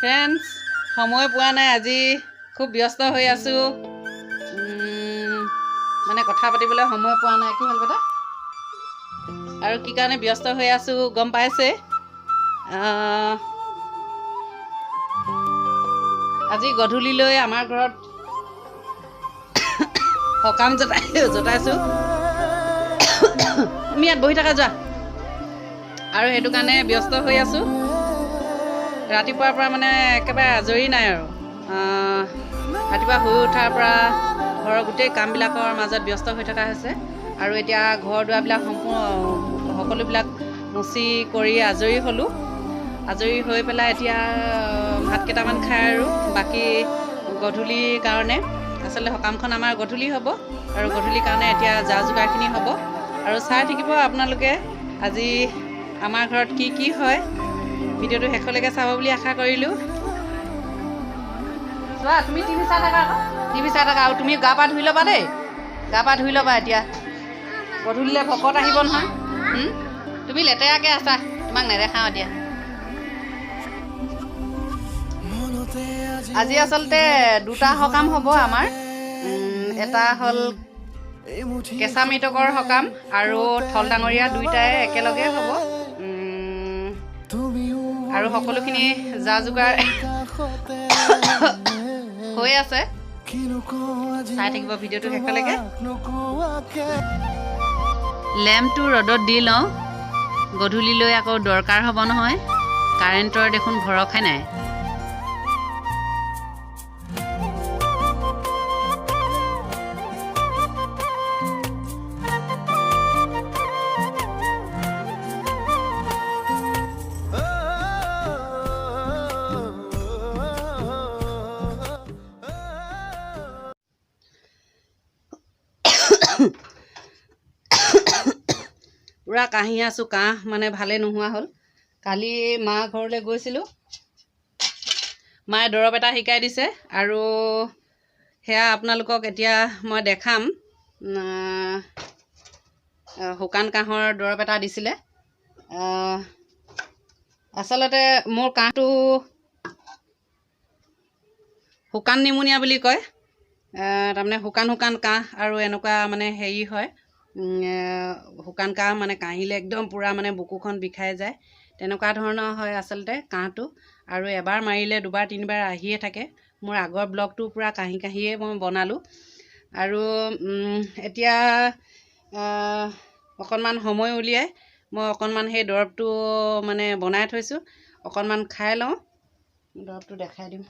Friends সময় পোৱা নাই আজি খুব ব্যস্ত হৈ আছো মানে কথা পাতিবলৈ সময় পোৱা নাই কি হ'ল বেটা আৰু কি কাৰণে ব্যস্ত হৈ আছো গম পাইছে আজি গধূলিলৈ আমাৰ ঘৰত সকাম জটাইছো তুমি ইয়াত বহি থাকা যোৱা আৰু সেইটো কাৰণে ব্যস্ত হৈ আছো ৰাতিপুৱাৰ পৰা মানে একেবাৰে আজৰি নাই আৰু ৰাতিপুৱা শুই উঠাৰ পৰা ঘৰৰ গোটেই কামবিলাকৰ মাজত ব্যস্ত হৈ থকা হৈছে আৰু এতিয়া ঘৰ দুৱাৰবিলাক সকলোবিলাক মুচি কৰি আজৰি হ'লোঁ আজৰি হৈ পেলাই এতিয়া ভাত কেইটামান খাই আৰু বাকী গধূলিৰ কাৰণে আচলতে সকামখন আমাৰ গধূলি হ'ব আৰু গধূলিৰ কাৰণে এতিয়া যা যোগাৰখিনি হ'ব আৰু চাই থাকিব আপোনালোকে আজি আমাৰ ঘৰত কি কি হয় ভিডিঅ'টো শেষলৈকে চাব বুলি আশা কৰিলোঁ চোৱা তুমি টিভি চাই থাকা আৰু তুমি গা পা ধুই ল'বা দেই গা পা ধুই ল'বা এতিয়া গধূলিলৈ ভকত আহিব নহয় তুমি লেতেৰাকৈ আছা তোমাক নেদেখাওঁ এতিয়া আজি আচলতে দুটা সকাম হ'ব আমাৰ এটা হ'ল কেঁচা মৃতকৰ সকাম আৰু থল ডাঙৰীয়া দুইটাই একেলগে হ'ব আৰু সকলোখিনি যা যোগাৰ হৈ আছে চাই থাকিব ভিডিঅ'টো শেষলৈকে লেম্পটো ৰ'দত দি লওঁ গধূলিলৈ আকৌ দৰকাৰ হ'ব নহয় কাৰেণ্টৰ দেখোন ভৰসাই নাই পুৰা কাহি আছোঁ কাহ মানে ভালে নোহোৱা হ'ল কালি মা ঘৰলৈ গৈছিলোঁ মায়ে দৰৱ এটা শিকাই দিছে আৰু সেয়া আপোনালোকক এতিয়া মই দেখাম শুকান কাহৰ দৰৱ এটা দিছিলে আচলতে মোৰ কাহটো শুকান নিমুনিয়া বুলি কয় তাৰমানে শুকান কাহ আৰু এনেকুৱা মানে হেৰি হয় শুকান কাহ মানে কাহিলে একদম পূৰা মানে বুকুখন বিষাই যায় তেনেকুৱা ধৰণৰ হয় আচলতে কাহটো আৰু এবাৰ মাৰিলে দুবাৰ তিনিবাৰ আহিয়ে থাকে মোৰ আগৰ ব্লগটো পূৰা কাহিয়ে মই বনালোঁ আৰু এতিয়া অকণমান সময় উলিয়াই মই অকণমান সেই দৰৱটো মানে বনাই থৈছোঁ অকণমান খাই লওঁ দৰৱটো দেখাই দিম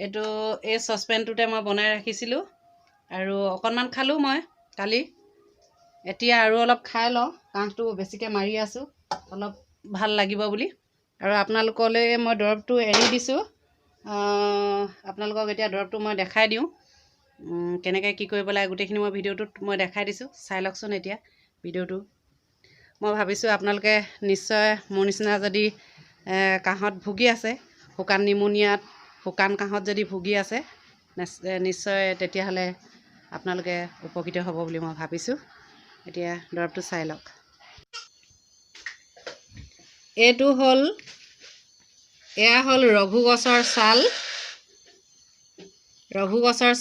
এইটো এই চচপেনটোতে মই বনাই ৰাখিছিলোঁ আৰু অকণমান খালোঁ মই কালি এতিয়া আৰু অলপ খাই লওঁ কাহটো বেছিকৈ মাৰি আছোঁ অলপ ভাল লাগিব বুলি আৰু আপোনালোকলৈ মই দৰৱটো এৰি দিছোঁ আপোনালোকক এতিয়া দৰৱটো মই দেখাই দিওঁ কেনেকৈ কি কৰিব লাগে গোটেইখিনি মই ভিডিঅ'টোত মই দেখাই দিছোঁ চাই লওকচোন এতিয়া ভিডিঅ'টো মই ভাবিছোঁ আপোনালোকে নিশ্চয় মোৰ নিচিনা যদি কাহত ভুগি আছে শুকান নিমুনিয়াত শুকান কাহত যদি ভুগি আছে নিশ্চয় তেতিয়াহ'লে আপোনালোকে উপকৃত হ'ব বুলি মই ভাবিছোঁ এতিয়া দৰৱটো চাই লওক এয়া হ'ল ৰঘু গছৰ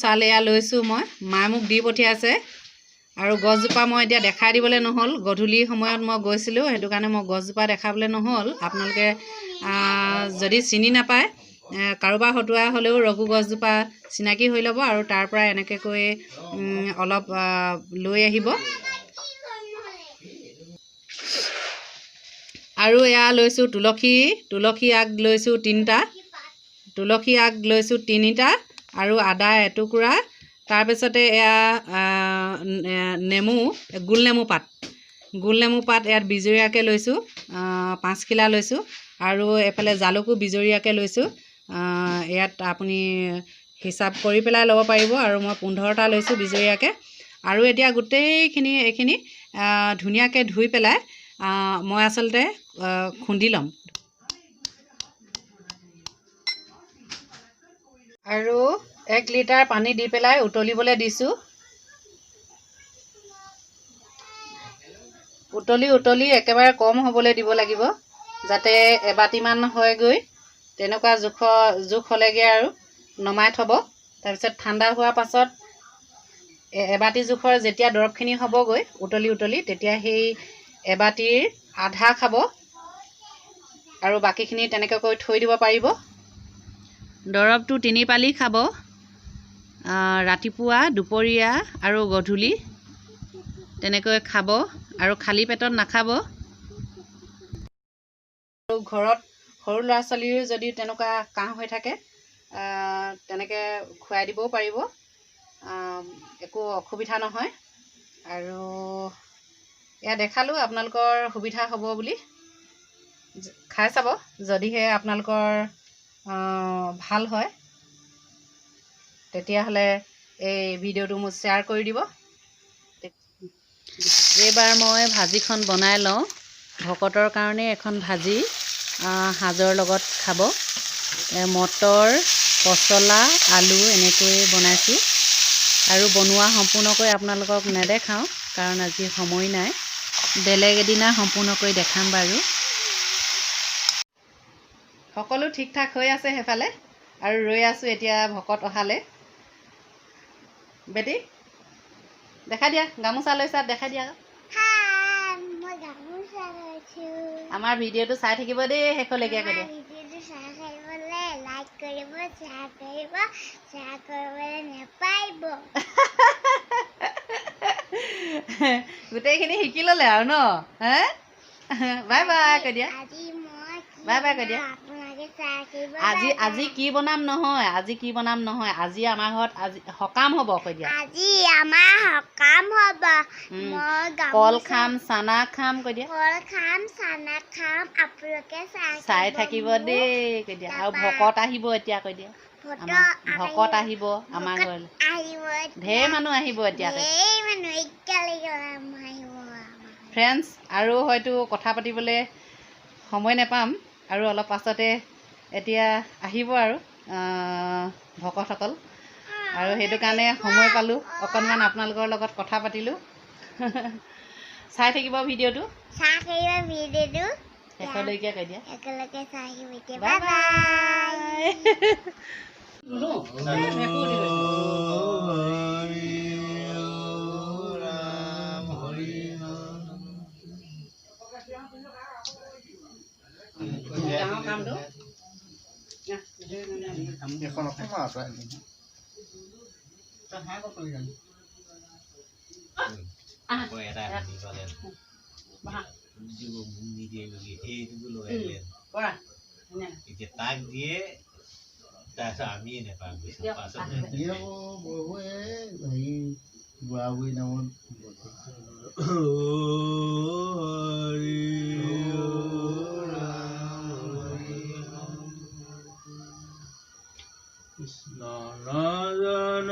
ছাল এয়া লৈছোঁ মই মায়ে মোক দি পঠিয়াইছে আৰু গছজোপা মই এতিয়া দেখাই দিবলৈ নহ'ল গধূলি সময়ত মই গৈছিলোঁ সেইটো কাৰণে মই গছজোপা দেখাবলৈ নহ'ল আপোনালোকে যদি চিনি নাপায় কাৰোবাৰ হতুৱাই হ'লেও ৰঘু গছজোপা চিনাকি হৈ ল'ব আৰু তাৰ পৰা এনেকৈ কৈ অলপ লৈ আহিব আৰু এয়া লৈছোঁ তুলসী আগ লৈছোঁ তিনিটা আৰু আদা এটুকুৰা তাৰপিছতে এয়া গোল নেমু পাত ইয়াত বিজৰীয়াকৈ লৈছোঁ 5 খিলা লৈছোঁ আৰু এফালে জালুকো বিজৰীয়াকৈ লৈছোঁ ইয়াত আপুনি হিচাপ কৰি পেলাই ল'ব পাৰিব আৰু মই 15টা লৈছোঁ বিজৰীয়াকৈ আৰু এতিয়া গোটেইখিনি এইখিনি ধুনীয়াকৈ ধুই পেলাই মই আচলতে খুন্দি ল'ম আৰু 1 লিটাৰ পানী দি পেলাই উতলিবলৈ দিছোঁ উতলি একেবাৰে কম হ'বলৈ দিব লাগিব যাতে এবাটিমান হয়গৈ তেনেকুৱা জোখ হ'লেগৈ আৰু নমাই থ'ব। তাৰপিছত ঠাণ্ডা হোৱাৰ পাছত এবাটি জোখৰ যেতিয়া দৰৱখিনি হ'বগৈ উতলি তেতিয়া সেই এবাটিৰ আধা খাব আৰু বাকীখিনি তেনেকৈ কৰি থৈ দিব পাৰিব। দৰৱটো 3 পালি খাব, ৰাতিপুৱা, দুপৰীয়া আৰু গধূলি তেনেকৈ খাব আৰু খালী পেটত নাখাব। আৰু ঘৰত সৰু ল'ৰা ছোৱালীৰো যদি তেনেকুৱা কাহ হৈ থাকে তেনেকৈ খুৱাই দিবও পাৰিব, একো অসুবিধা নহয়। আৰু এয়া দেখালোঁ আপোনালোকৰ সুবিধা হ'ব বুলি, খাই চাব যদিহে আপোনালোকৰ ভাল হয় তেতিয়াহ'লে এই ভিডিঅ'টো মোক শ্বেয়াৰ কৰি দিব। এইবাৰ মই ভাজিখন বনাই লওঁ। ভকতৰ কাৰণে এখন ভাজি সাজৰ লগত খাব। মটৰ, পচলা, আলু এনেকৈ বনাইছোঁ আৰু বনোৱা সম্পূৰ্ণকৈ আপোনালোকক নেদেখাওঁ কাৰণ আজি সময় নাই, বেলেগ এদিনা সম্পূৰ্ণকৈ দেখাম বাৰু। সকলো ঠিক ঠাক হৈ আছে সেইফালে আৰু ৰৈ আছোঁ এতিয়া ভকত অহালে। বেটি দেখাই দিয়া, গামোচা লৈছা দেখাই দিয়া। আমাৰ ভিডিঅ'টো চাই থাকিব দেই শেষলৈকে কৈ দিয়া। গোটেইখিনি শিকি ল'লে আৰু ন? বাই বাই কৈ দিয়া, বাই বাই কৈ দিয়া। আজি কি বনাম নহয়, আজি আমাৰ ঘৰত আজি সকাম হ'ব কৈ দিয়া। কল খাম, চানা খাম কৈ দিয়া। চাই থাকিব দেই কৈ দিয়া। আৰু ভকত আহিব এতিয়া কৈ দিয়া। ভকত আহিব আমাৰ ঘৰলৈ, ঢেৰ মানুহ আহিব এতিয়া। ফ্ৰেণ্ডছ, আৰু হয়তো কথা পাতিবলৈ সময় নাপাম আৰু অলপ পাছতে এতিয়া আহিব আৰু ভকতসকল, আৰু সেইটো কাৰণে সময় পালোঁ অকণমান আপোনালোকৰ লগত কথা পাতিলোঁ। চাই থাকিব ভিডিঅ'টো শেষলৈকে কৈ দিয়া। বাই তাক দিয়ে তাৰপিছত আমি নেপাম বুঢ়া বুঢ়ী নামত কৃষ্ণ নাজান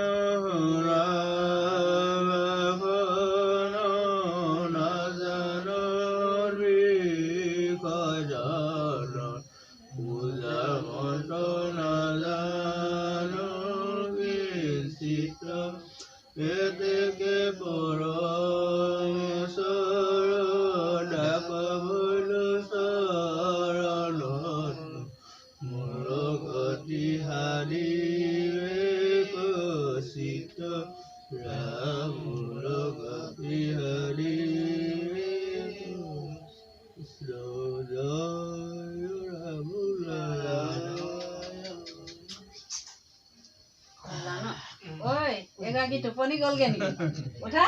এগৰাকী টোপনি গ'লগে নেকি? উঠা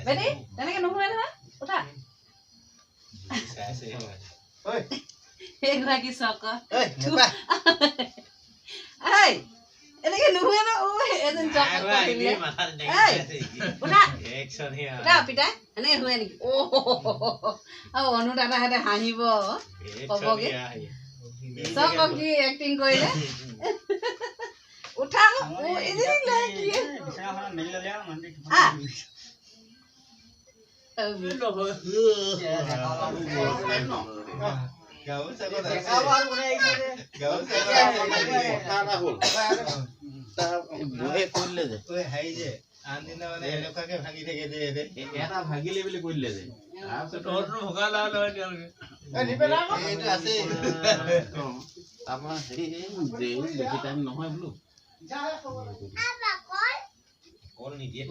বেটি, তেনেকে নুশুৱে নহয়, উঠা। এগৰাকী চক এনেকে নুশুৱে ন, এজন চক উঠা পিতাই এনেকে শুৱে নেকি? আৰু অনু দাদাহঁতে হাঁহিব ক'বগে চক কি এক্টিং কৰিলে। উঠা আনদিনা মানে এনেকুৱাকে ভাঙি থাকে যে এটা ভাগিলে বুলি কৈ দিলে যে তাৰপিছত তহঁতৰ ভোকা নহয় তেওঁলোকে এইটো আছে তাৰপৰা হেৰি বেছি টাইম নহয় বোলো কল নিদিয়ে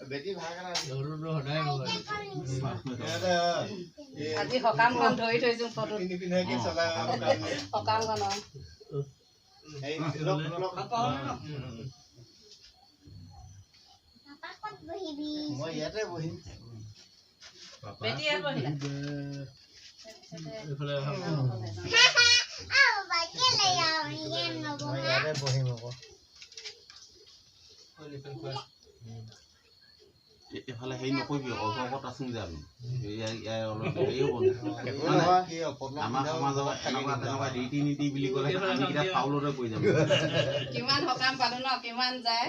বেটি ভাগ সদায় নহয় আজি সকামখন ধৰি থৈছোঁ ফটো নিপিন্ধাকে চলাই সকামখনৰ মই ইয়াতে বহিম বেটি ইয়াত বহিলা মই ইয়াতে বহিম আকৌ এইফালে হেৰি নকৰিবি অগত আছোং যে আমি অলপ হেৰি হ'ব আমাৰ সমাজত এনেকুৱা তেনেকুৱা ৰীতি নীতি বুলি ক'লে আমি কেইটা ফাউলতে পৰি যাম কিমান সকাম পালো ন কিমান যায়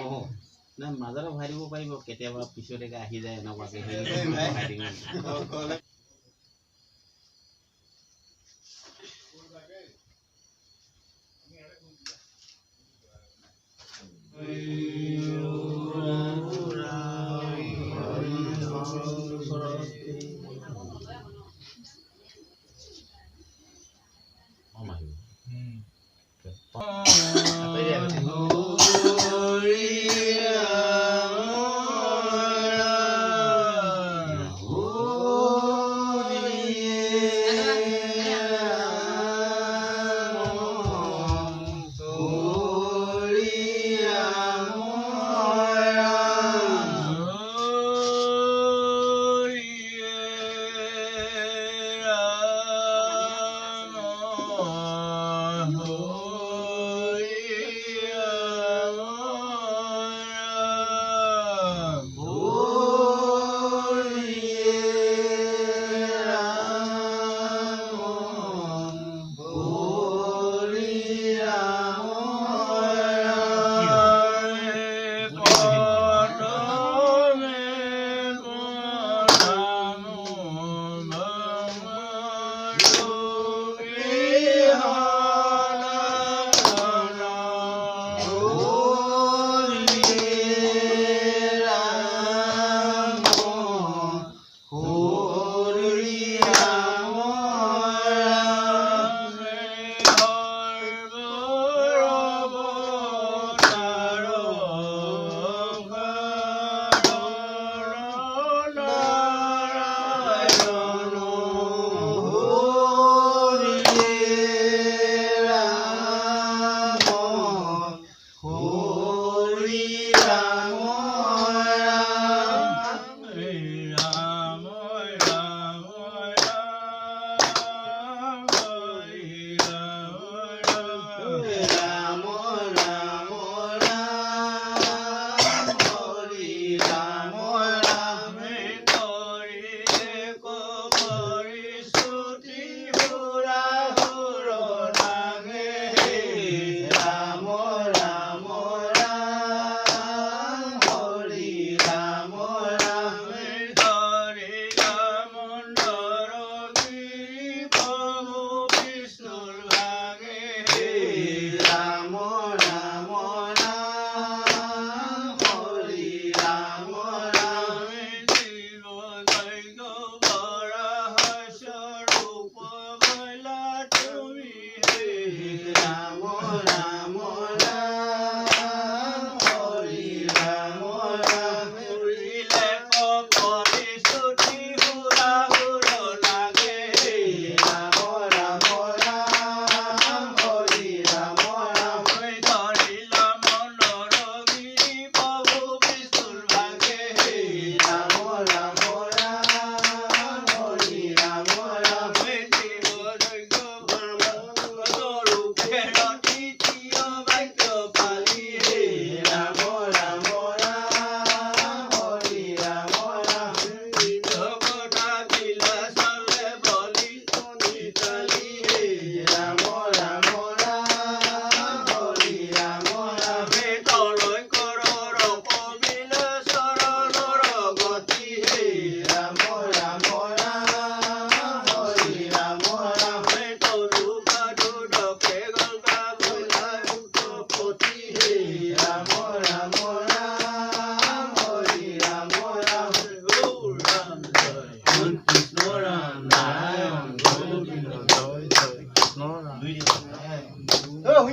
নাই মাজতে ভৰাই দিব পাৰিব কেতিয়াবা পিছতে আহি যায় এনেকুৱাকে হেৰি ভৰাই দিম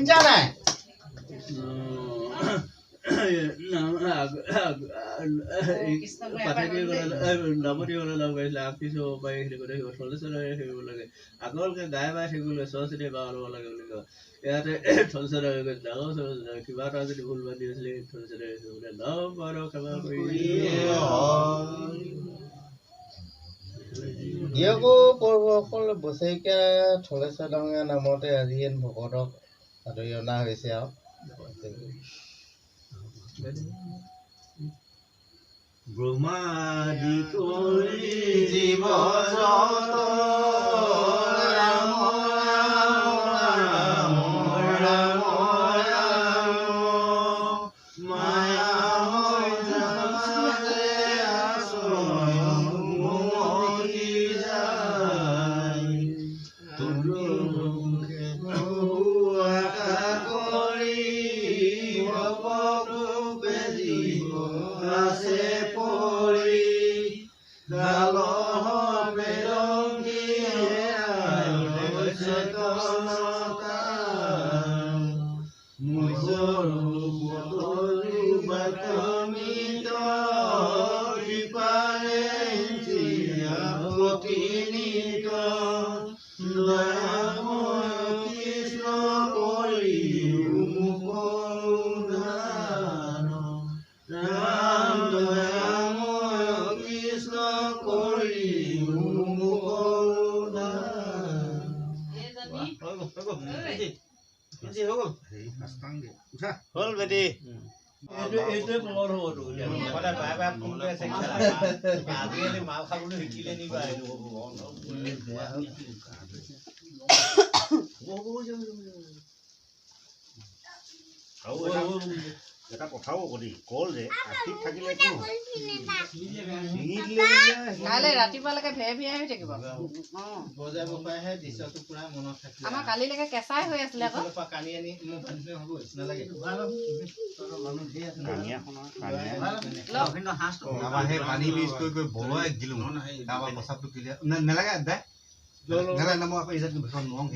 শুনিছা নাই আগলকে গাই বাই থাকিবলৈ সৰস্বতী বা ল'ব লাগে বুলি কয় ইয়াতে থলচৰ ডাঙৰ কিবা এটা যদি ভুল বান্ধি আছিলে থলচৰ দিয়কো পৰ্বসকল বছৰেকীয়া থলেশ্বৰ ডাঙৰীয়া নামতে আজি এন ভকতক আদৰি অনা হৈছে আৰু ব্ৰহ্মাদি কৰি জীৱ জগত ৰাম ৰাম ৰাম ৰাম মায়া জানে আশ্ৰয় মৰি যায় তুলুকে আশা কৰি ভৱৰূপে জীৱ আছে পৰি গালহ বেৰংগীয়ে চেতনতা মুজৰু বদৰু বাতমিত কৃপাৰে প্ৰতিনিত দয়াময় কৃষ্ণ কৰি মুখোধান ৰাম দয়াময় কৃষ্ণ কৰি হ'ল বেটি এইটোৱে কলৰ হ'বতো সদায় বাৰে বাৰে ফোন কৰি আছে আজিকালি মাল খাবলৈ শিকিলে নিবা এটা কথাও কলি কল যে আশীত থাকিলে কি কাইলৈ ৰাতিপুৱালৈকে ভেৰ ভেৰ হৈ থাকিব বজাব পাইহে দৃশ্যটো পুৰা মনত থাকিলে আমাৰ কালিলৈকে কেঁচাই হৈ আছিলে আকৌ কানি আনি মোৰ ভানিলে হ'ব নালাগে মানুহ ধেৰ আছে আমাৰ সেই পানী মিক্স কৰি বলুৱাই দিলোঁ তাৰপৰা প্ৰস্ৰাৱটো ক্লিয়াৰ নালাগে দে নালাগে নামৰ আকৌ ইজাত ভীষণ নহওঁ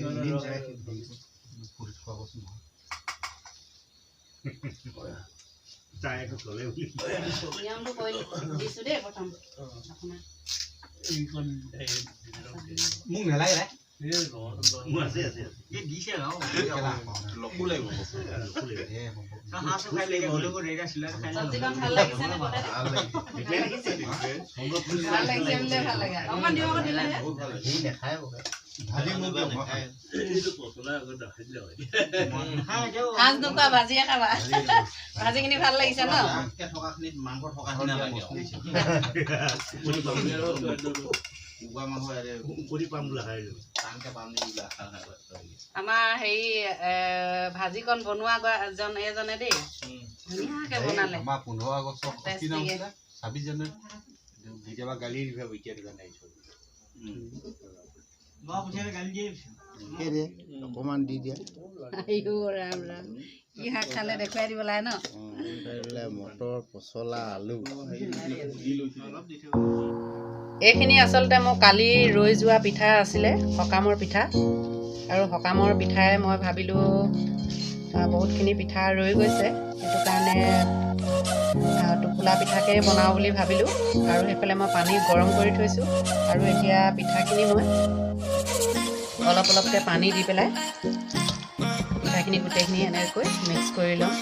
ফুৰি খোৱা বস্তু নহয় নিয়মটো কৰি দিছোঁ দেই প্ৰথম আপোনাৰ মোক নালাগে দে চব্জিকণ ভাল লাগিছে নে বনাই? ভাল লাগিছে বুলিয়ে ভাল লাগে অকণমান দিম আকৌ দিলেহে দেখাই বকে ভাজি মোক সাজ নোখোৱা ভাজিয়ে খাবা ভাজিখিনি ভাল লাগিছে ন থকাখিনিত মাংস থকাখিনি আমাৰ হেৰি ভাজিকণ বনোৱা এজনে দেই ধুনীয়াকে বনালে আমাৰ 15 আগষ্ট 26 জানুৱাৰী কেতিয়াবা গালি দিব এতিয়া অকমান দি দিয়া ৰাম ৰাম কি শাক খালে দেখুৱাই দিব লাগে ন মটৰ পচলা আলু এইখিনি আচলতে মোৰ কালি ৰৈ যোৱা পিঠা আছিলে সকামৰ পিঠা আৰু সকামৰ পিঠাই মই ভাবিলোঁ বহুতখিনি পিঠা ৰৈ গৈছে সেইটো কাৰণে টোপোলা পিঠাকেই বনাওঁ বুলি ভাবিলোঁ আৰু সেইফালে মই পানী গৰম কৰি থৈছোঁ আৰু এতিয়া পিঠাখিনি মই অলপ অলপকৈ পানী দি পেলাই পিঠাখিনি গোটেইখিনি এনেকৈ মিক্স কৰি লওঁ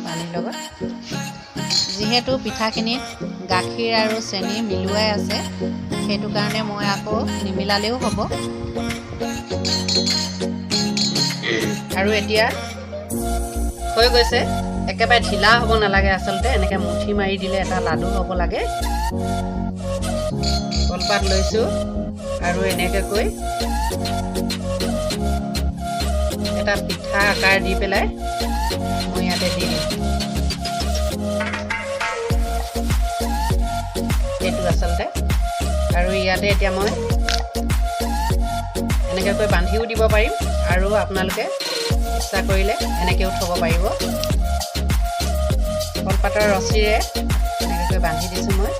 পানীৰ লগত যিহেতু পিঠাখিনিত গাখীৰ আৰু চেনি মিলোৱাই আছে সেইটো কাৰণে মই আকৌ নিমিলালেও হ'ব আৰু এতিয়া হৈ গৈছে একেবাৰে ঢিলা হ'ব নালাগে আচলতে এনেকৈ মুঠি মাৰি দিলে এটা লাডু হ'ব লাগে কলপাত লৈছোঁ আৰু এনেকৈ কৈ এটা পিঠা আকাৰ দি পেলাই মই ইয়াতে দি দিম এইটো আচলতে আৰু ইয়াতে এতিয়া মই এনেকৈ কৈ বান্ধিও দিব পাৰিম আৰু আপোনালোকে ইচ্ছা কৰিলে এনেকৈও থ'ব পাৰিব কলপাতৰ ৰছীৰে এনেকৈ বান্ধি দিছোঁ মই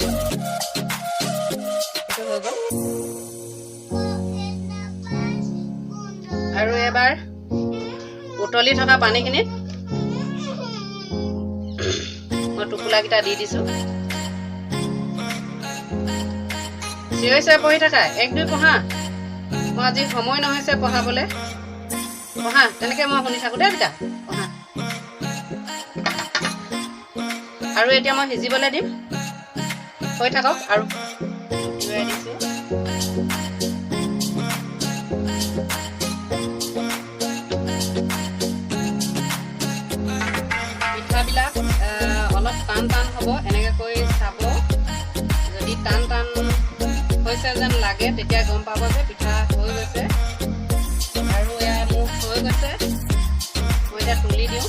এইটো হৈ গ'ল আৰু এবাৰ উতলি থকা পানীখিনিত মই টোপোলাকেইটা দি দিছোঁ। চিঞৰিছে পঢ়ি থাকা 1-2 পঢ়া। মই আজি সময় নহৈছে পঢ়াবলৈ। পঢ়া তেনেকৈ মই শুনি থাকোঁ দেই বেটা, পঢ়া। আৰু এতিয়া মই সিজিবলৈ দিম, হৈ থাকক। আৰু লৈ দিছোঁ। পিঠাবিলাক অলপ টান টান হ'ব, এনেকৈ কৰি চাব। যদি টান টান হৈছে যেন লাগে তেতিয়া গম পাব যে পিঠা হৈ গৈছে। আৰু এয়া মোৰ হৈ গৈছে, মই এতিয়া তুলি দিওঁ।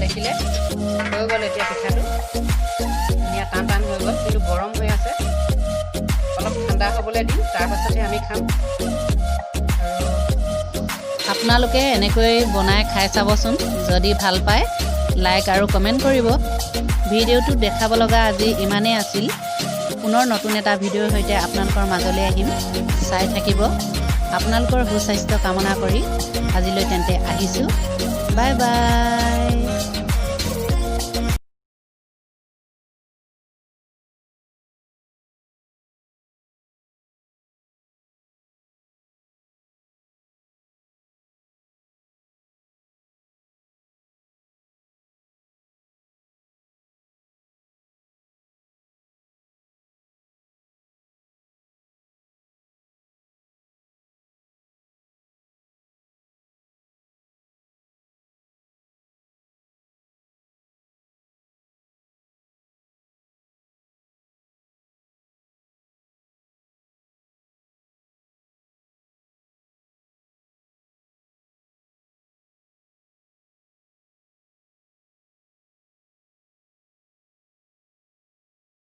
দেখিলে হৈ গ'ল এতিয়া পিঠাটো ধুনীয়া টান টান হৈ গ'ল, কিন্তু গৰম হৈ আছে। অলপ ঠাণ্ডা হ'বলৈ দিম, তাৰপাছতহে আমি খাম। আপোনালোকে এনেকৈ বনাই খাই চাবচোন। যদি ভাল পায় লাইক আৰু কমেণ্ট কৰিব। ভিডিঅ'টো দেখাব লগা আজি ইমানেই আছিল। পুনৰ নতুন এটা ভিডিঅ'ৰ সৈতে আপোনালোকৰ মাজলৈ আহিম, চাই থাকিব। আপোনালোকৰ সুস্বাস্থ্য কামনা কৰি আজিলৈ তেন্তে আহিছোঁ। Bye bye.